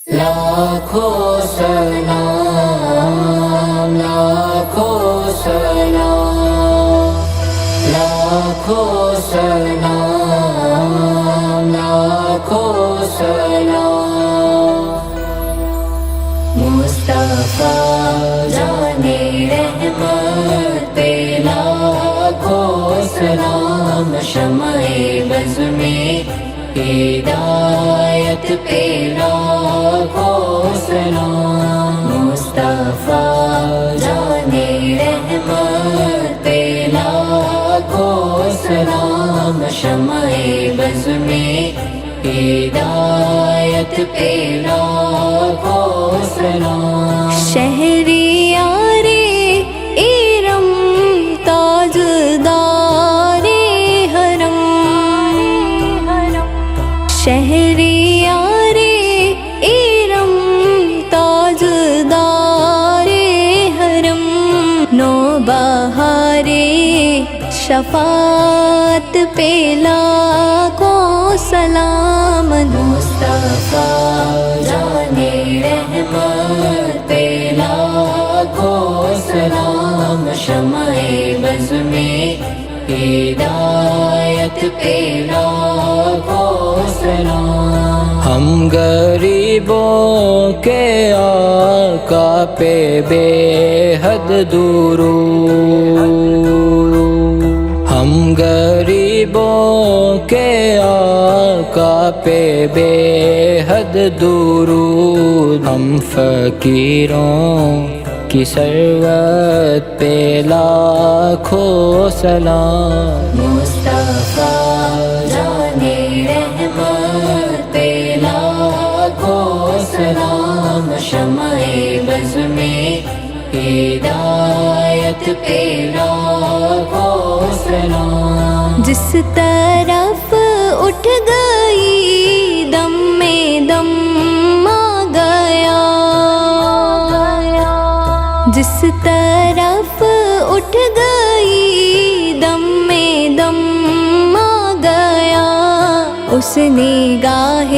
لاکھوں سلام لاکھوں سلام لاکھوں سلام لاکھوں سلام مصطفیٰ جانے رحمت پہ لاکھوں سلام شمع بز میں ہدایت پہ لاکھوں سلام مصطفیٰ جانے رحمت پہ لاکھوں سلام شمع بز میں ہدایت پہ لاکھوں سلام شہریار ارم تاجدار حرم شہریار ارم تاجدار حرم نوبہار شفاعت پہ لاکھوں سلام مصطفیٰ جانے رحمت پہ لاکھوں سلام شمع بز میں ہدایت پہ لاکھوں سلام ہم غریبوں کے آقا پہ بے حد درود ہم غریبوں کے آقا پہ بے حد درود ہم فقیروں کی ثروت پہ لاکھوں سلام مصطفیٰ جانے رحمت پہ لاکھوں سلام شمع بز میں ہدایت پہ لاکھوں سلام جس طرف اٹھ گئی دم میں دم آ گیا جس طرف اٹھ گئی دم میں دم آ گیا اس نگاہ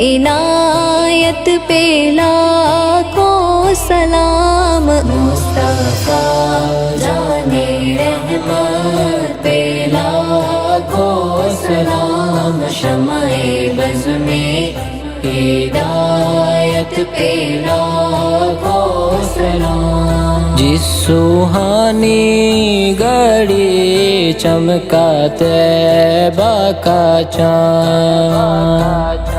عنایت پہ لاکھوں سلام مصطفیٰ جانے رحمت پہ لاکھوں سلام شمع بز میں ہدایت پہ لاکھوں سلام جس سوہانی گھڑی چمکا طیبہ کا چاند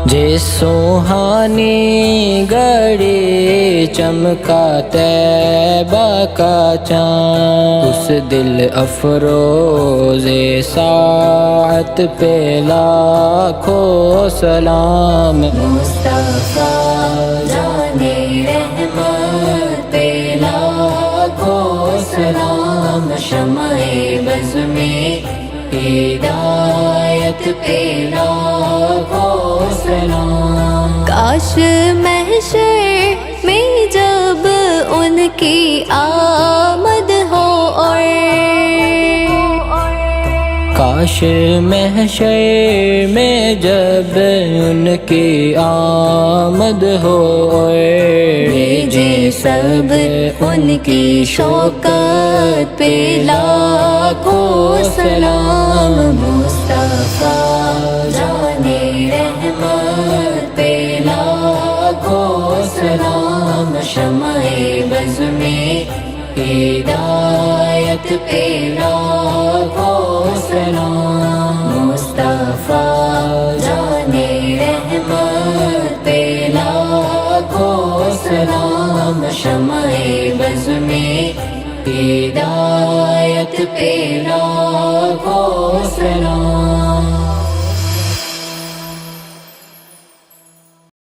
جس سوہانی گھڑی چمکا طیبہ کا چاند اس دل افروز ساعت پہ لاکھوں سلام مصطفیٰ جانے رحمت پہ لاکھوں سلام شمع بز میں ہدایت پہ لاکھوں سلام کاش محشر میں جب ان کی آمد ہو اور کاش محشر میں جب ان کی آمد ہو بھیجے سب ان کی شوکت پہ لاکھوں سلام مصطفیٰ جانے رحمت پہ لاکھوں سلام شمع بز میں ہدایت پہ لاکھوں سلام مصطفیٰ جانے رحمت پہ لاکھوں سلام شمع بز میں ہدایت پہ لاکھوں سلام